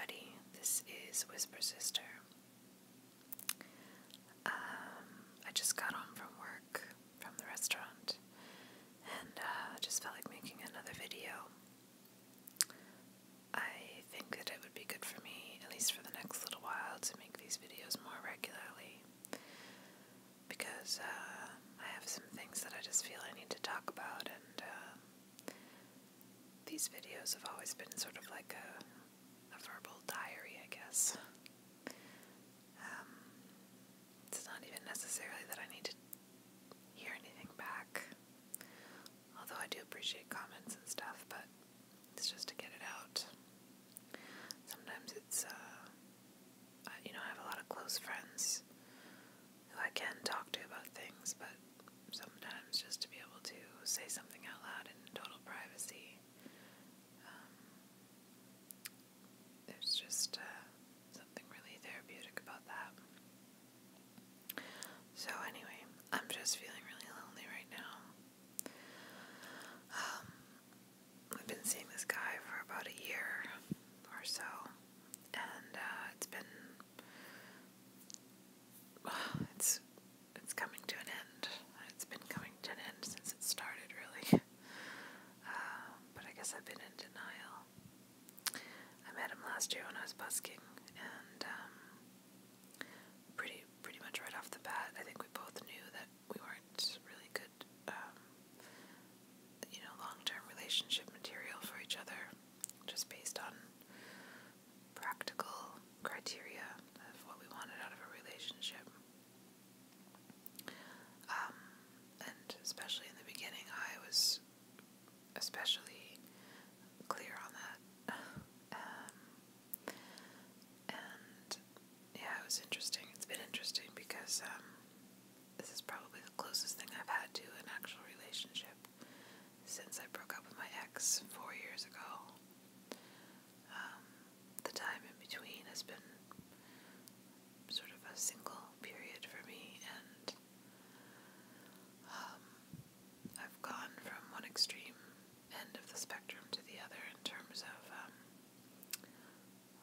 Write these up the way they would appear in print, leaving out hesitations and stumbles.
everybody. This is WhisperSister. I just got home from work, from the restaurant, and I just felt like making another video. I think that it would be good for me, at least for the next little while, to make these videos more regularly, because I have some things that I just feel I need to talk about, and these videos have always been sort of like a verbal diary, I guess. It's not even necessarily that I need to hear anything back, although I do appreciate comments and stuff, but it's just to get it out. Sometimes it's, I have a lot of close friends who I can talk to about things, but sometimes just to be able to say something out loud in total privacy, there's just something really therapeutic about that. So anyway, I'm just feeling really lonely right now. I've been seeing this guy for about a year or so, and it's coming to an end. It's been coming to an end since it started, really. But I guess I've been in denial. I met him last year when I was busking, and pretty much right off the bat, I think we both knew that we weren't really good, long-term relationship material for each other, just based on practical criteria of what we wanted out of a relationship. And especially in the beginning, I was especially clear on that. And yeah, it was interesting. It's been interesting because this is probably the closest thing I've had to an actual relationship since I broke up with my ex 4 years ago. The time in between has been sort of a single period for me, and I've gone from one extreme end of the spectrum to the other in terms of,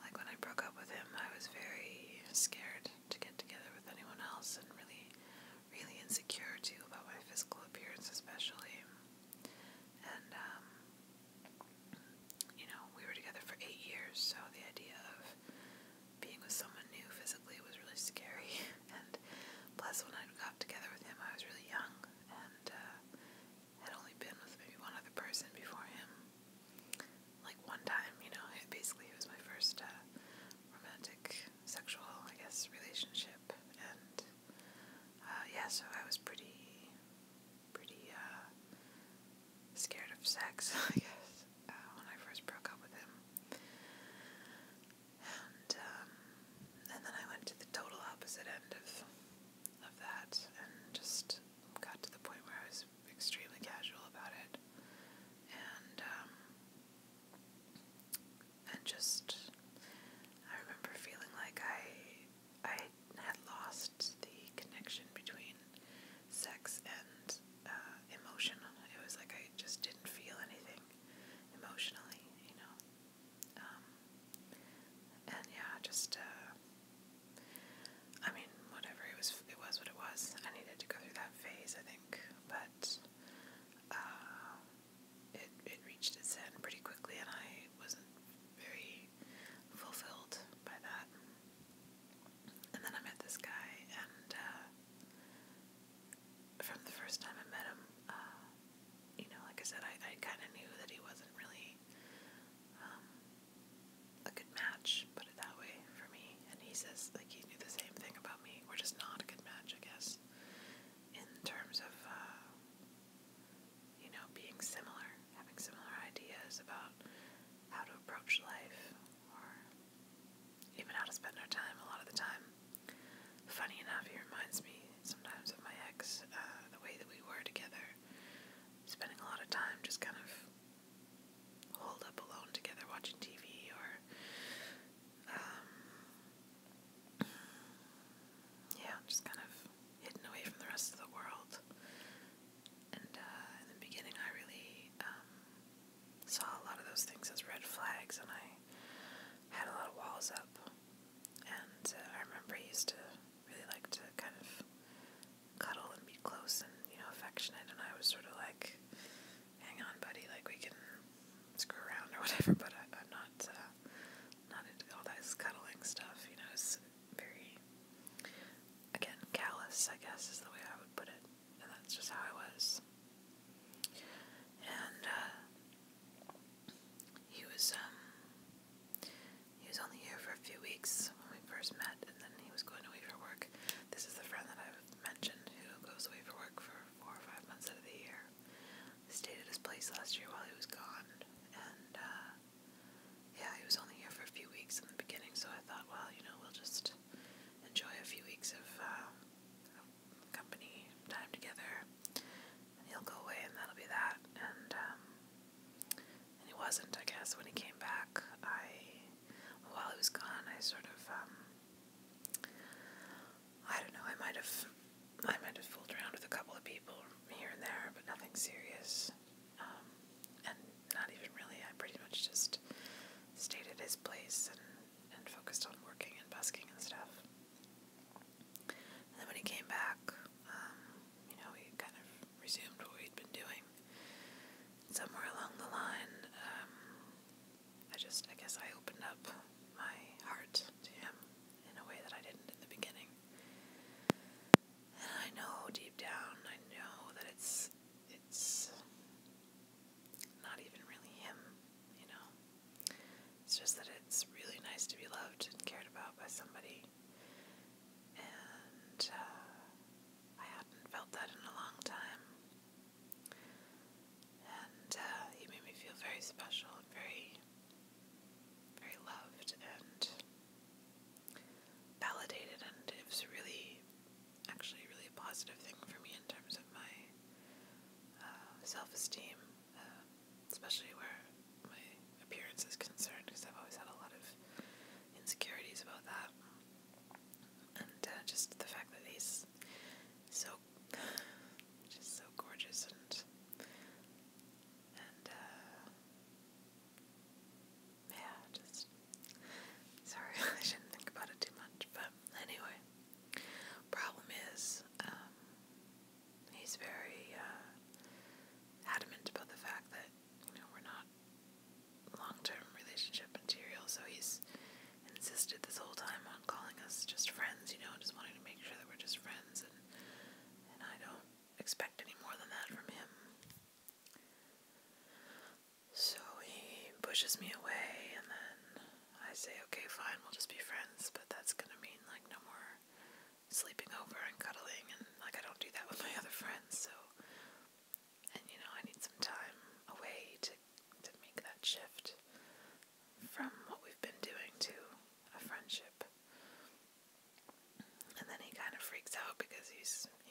like when I broke up with him, I was very scared to get together with anyone else, and really, really insecure too about my physical appearance especially. And, we were together for 8 years, so the idea of being with someone new physically was really scary. And plus, when I got together with him, I was really young, and had only been with maybe one other person before him. Like one time, basically it was my first romantic, sexual, I guess, relationship. And so I was pretty scared of sex, I guess, when I first broke up with him. And then I went to the total opposite end of that, and just got to the point where I was extremely casual about it, and just, I remember feeling like I had lost the connection between sex and emotion. It was like I just didn't feel anything emotionally, and yeah, just, whatever, it was what it was. I needed to go through that phase, I think, but it reached its end pretty quickly, and I wasn't very fulfilled by that. And then I met this guy, and from the first time I met him, like I said, I kind of knew that he wasn't really a good match, put it that way, for me. And he says, like, he knew the same thing about me. We're just not a good match, I guess, in terms of, being similar, having similar ideas about how to approach life, or even how to spend our time a lot of the time. Funny enough, he reminds me sometimes of my ex, the way that we were together, spending a lot of time just kind of holed up alone together watching TV, or just kind of hidden away from the rest of the world. And in the beginning, I really saw a lot of those things as red flags, and I had a lot of walls guess is the way I would put it. And that's just how I was. And he was only here for a few weeks when we first met, and then he was going away for work. This is the friend that I've mentioned who goes away for work for 4 or 5 months out of the year. I stayed at his place last year while he was gone, and yeah, he was only here for a few weeks in the beginning, so I thought, well, we'll just enjoy a few weeks of company time together, and he'll go away, and that'll be that. And he wasn't, I guess. When he came back, while he was gone, I sort of, I don't know, I might have fooled around with a couple of people here and there, but nothing serious, and not even really. I pretty much just stayed at his place and focused on working and busking and stuff. And then when he came back, we kind of resumed what we'd been doing. Somewhere along the line, I guess I opened up my heart to him in a way that I didn't in the beginning. And I know deep down, that it's not even really him, It's just that it's really nice to be loved and cared about by somebody. And I hadn't felt that in a long time. And he made me feel very special and very, very loved and validated, and it was actually really a positive thing for me in terms of my self-esteem, especially where my appearance is concerned, because I've always had a lot of insecurities about that. And just the fact that he's just so gorgeous and yeah, just sorry, I shouldn't think about it too much, but anyway, problem is, he's very adamant about the fact that, we're not long-term relationship material, so he's insisted this whole time on calling us just friends, just wanting to make sure that we're just friends, and I don't expect any more than that from him. So he pushes me away, and then I say, okay, fine, we'll just be friends, but that's gonna mean, no more sleeping over and cuddling, and, I don't do that with my other friends, so, and, I need some time away to make that shift from what we've been doing to a friendship. And then he kind of freaks out because he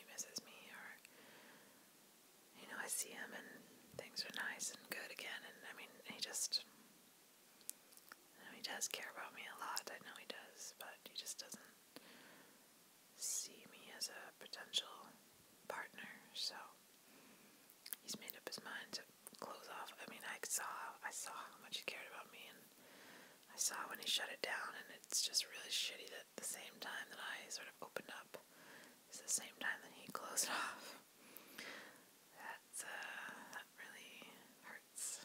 misses me, or, I see him and things are nice and good again, and he just, he does care about me a lot, I know he does, but he just doesn't see me as a potential partner, so he's made up his mind to close off. I saw how much he cared about me, and I saw when he shut it down, and it's just really shitty that the same time that I sort of opened up is the same time that he closed off. That really hurts.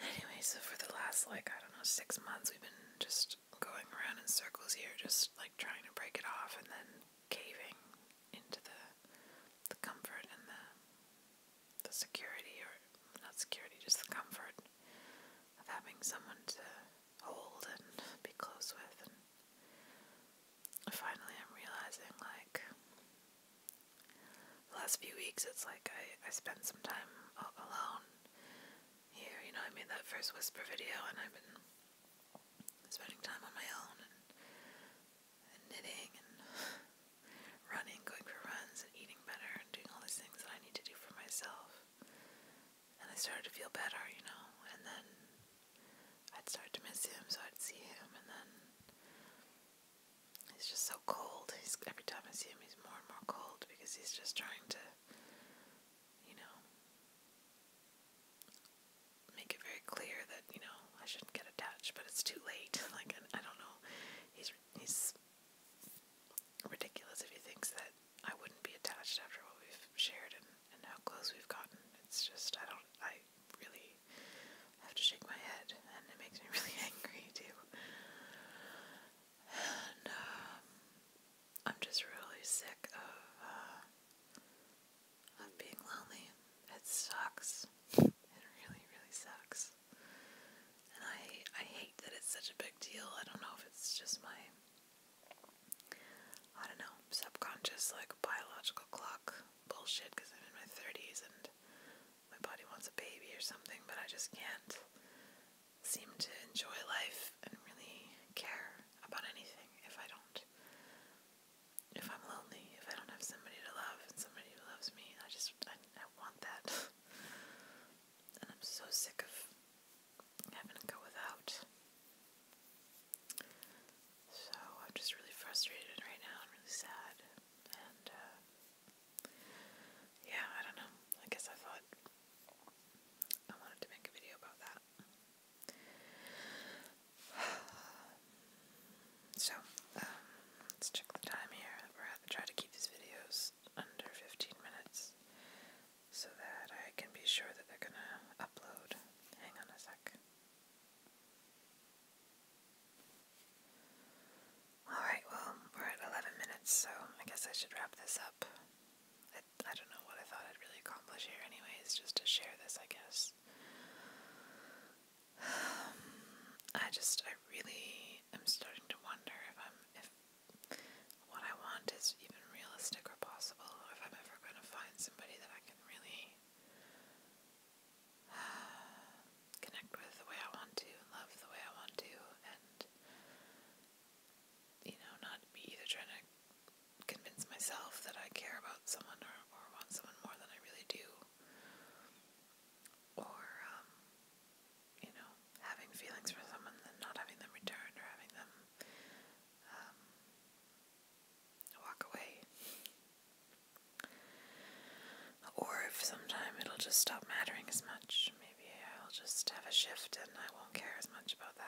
Anyway, so for the last, 6 months, we've been just going around in circles here, just, trying to break it off, and then caving into the comfort and the security, or not security, just the comfort of having someone to hold and be close with. And finally I'm realizing, the last few weeks, it's I spent some time alone here. I made that first Whisper video, and I've been spending time on my own, and knitting, and running, going for runs, and eating better, and doing all these things that I need to do for myself. And I started to feel better, and then I'd start to miss him, so I'd see him, and then he's just so cold. Every time I see him, he's more and more cold, because he's just trying to, make it very clear that, I shouldn't get attached, but it's too late. I don't know. He's ridiculous if he thinks that I wouldn't be attached after what we've shared and how close we've gotten. It's just, I really have to shake my head, and it makes me really angry, too. And I'm just really just like biological clock bullshit because I'm in my 30s and my body wants a baby or something, but I just can't seem to enjoy life and really care about anything if I'm lonely, if I don't have somebody to love and somebody who loves me. I want that. And I'm so sick of having to go without. So I'm just really frustrated right now and really sad. And, yeah, I don't know. I guess I thought I wanted to make a video about that. So, let's check the time here. We're going to try to keep these videos under 15 minutes so that I can be sure that they're going to upload. Hang on a sec. Alright, well, we're at 11 minutes, so I guess I should wrap this up. I don't know what I thought I'd really accomplish here anyways, just to share this, I guess. I really am starting to wonder if what I want is even realistic or possible, or if I'm ever going to find somebody that I can really connect with the way I want to, and love the way I want to, and, not be either trying to convince myself that I care about someone or want someone more than I really do, or, having feelings for someone and not having them return, or having them walk away. Or if sometime it'll just stop mattering as much, maybe I'll just have a shift and I won't care as much about that.